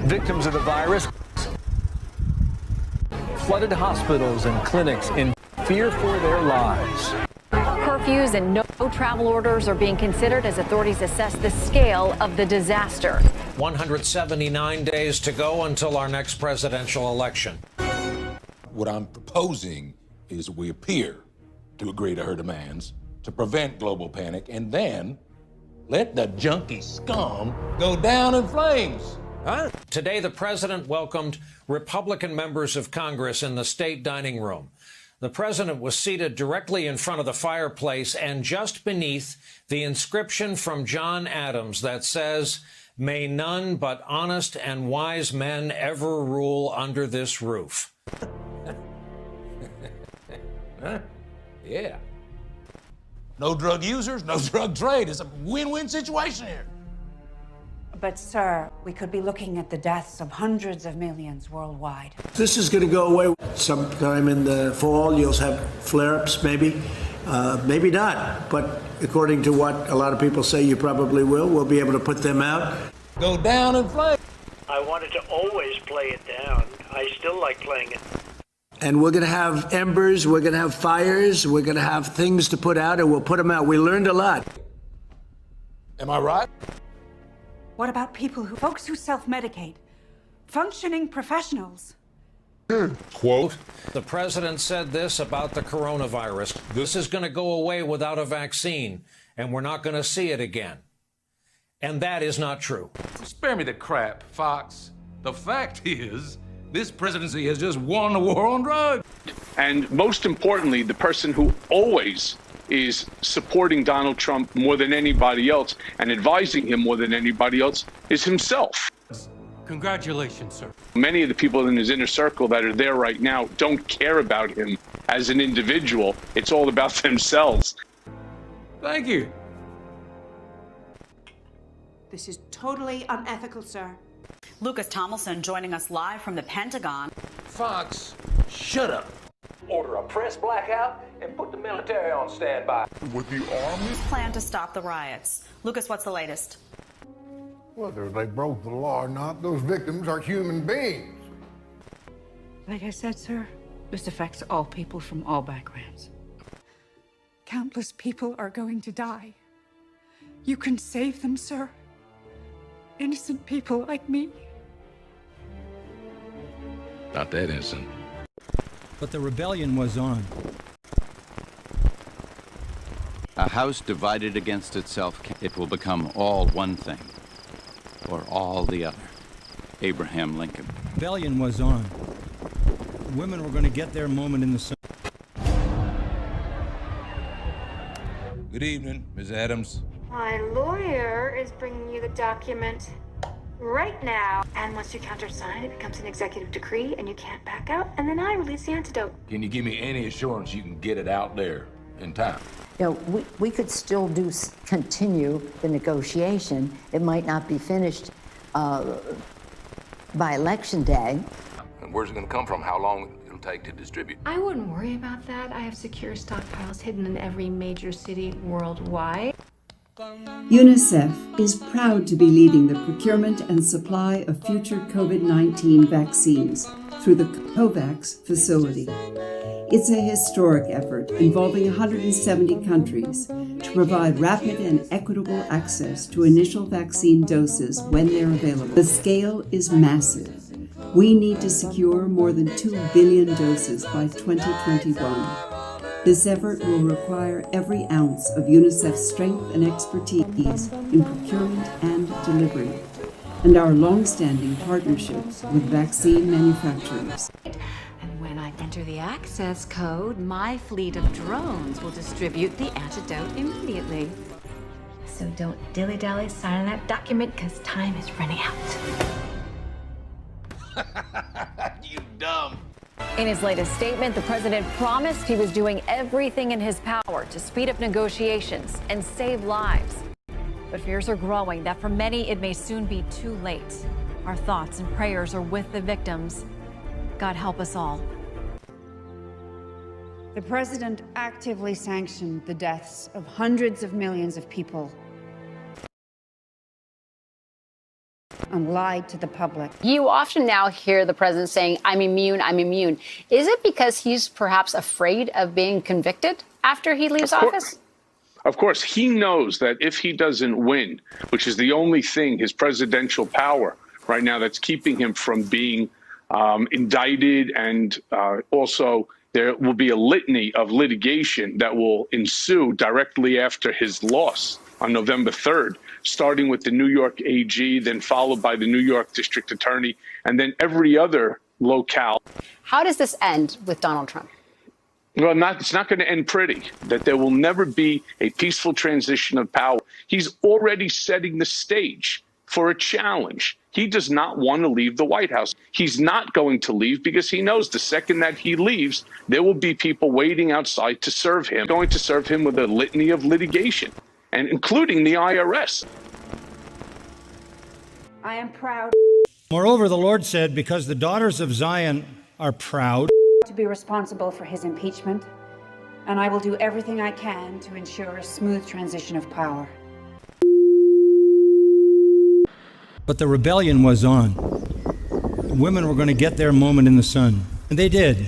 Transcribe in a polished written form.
Victims of the virus flooded hospitals and clinics in fear for their lives. Curfews and no travel orders are being considered as authorities assess the scale of the disaster. 179 days to go until our next presidential election. What I'm proposing is we appear to agree to her demands to prevent global panic and then let the junkie scum go down in flames. Huh? Today, the president welcomed Republican members of Congress in the state dining room. The president was seated directly in front of the fireplace and just beneath the inscription from John Adams that says, "May none but honest and wise men ever rule under this roof." Huh? Yeah. No drug users, no drug trade. It's a win-win situation here. But, sir, we could be looking at the deaths of hundreds of millions worldwide. This is going to go away sometime in the fall. You'll have flare-ups, maybe. Maybe not. But according to what a lot of people say you probably will, we'll be able to put them out. Go down in flames. I wanted to always play it down. I still like playing it. And we're going to have embers, we're going to have fires, we're going to have things to put out, and we'll put them out. We learned a lot. Am I right? What about folks who self-medicate? Functioning professionals. Quote, the president said this about the coronavirus. This is going to go away without a vaccine, and we're not going to see it again. And that is not true. Spare me the crap, Fox. The fact is, this presidency has just won the war on drugs. And most importantly, the person who always is supporting Donald Trump more than anybody else and advising him more than anybody else is himself. Congratulations, sir. Many of the people in his inner circle that are there right now don't care about him as an individual. It's all about themselves. Thank you. This is totally unethical, sir. Lucas Tomlinson joining us live from the Pentagon. Fox, shut up. Order a press blackout and put the military on standby. With the army? Plan to stop the riots. Lucas, what's the latest? Whether they broke the law or not, those victims are human beings. Like I said, sir, this affects all people from all backgrounds. Countless people are going to die. You can save them, sir. Innocent people like me. Not that innocent. But the rebellion was on. A house divided against itself, it will become all one thing, or all the other. Abraham Lincoln. Rebellion was on. Women were going to get their moment in the sun. Good evening, Ms. Adams. My lawyer is bringing you the document right now. And once you countersign, it becomes an executive decree and you can't back out. And then I release the antidote. Can you give me any assurance you can get it out there in time? You know, we could still continue the negotiation. It might not be finished by Election Day. And where's it going to come from? How long it'll take to distribute? I wouldn't worry about that. I have secure stockpiles hidden in every major city worldwide. UNICEF is proud to be leading the procurement and supply of future COVID-19 vaccines through the COVAX facility. It's a historic effort involving 170 countries to provide rapid and equitable access to initial vaccine doses when they're available. The scale is massive. We need to secure more than 2 billion doses by 2021. This effort will require every ounce of UNICEF's strength and expertise in procurement and delivery, and our long-standing partnerships with vaccine manufacturers. And when I enter the access code, my fleet of drones will distribute the antidote immediately. So don't dilly-dally sign that document, because time is running out. You dumb. In his latest statement, the president promised he was doing everything in his power to speed up negotiations and save lives. But fears are growing that for many it may soon be too late. Our thoughts and prayers are with the victims. God help us all. The president actively sanctioned the deaths of hundreds of millions of people and lied to the public. You often now hear the president saying, I'm immune, I'm immune. Is it because he's perhaps afraid of being convicted after he leaves office? Of course, he knows that if he doesn't win, which is the only thing, his presidential power right now that's keeping him from being indicted, and also there will be a litany of litigation that will ensue directly after his loss on November 3rd, starting with the New York AG, then followed by the New York District Attorney, and then every other locale. How does this end with Donald Trump? Well, it's not going to end pretty, that there will never be a peaceful transition of power. He's already setting the stage for a challenge. He does not want to leave the White House. He's not going to leave because he knows the second that he leaves, there will be people waiting outside to serve him, going to serve him with a litany of litigation, and including the IRS. I am proud Moreover, the Lord said, because the daughters of Zion are proud, to be responsible for his impeachment, and I will do everything I can to ensure a smooth transition of power. but the rebellion was on. Women were going to get their moment in the sun, and they did.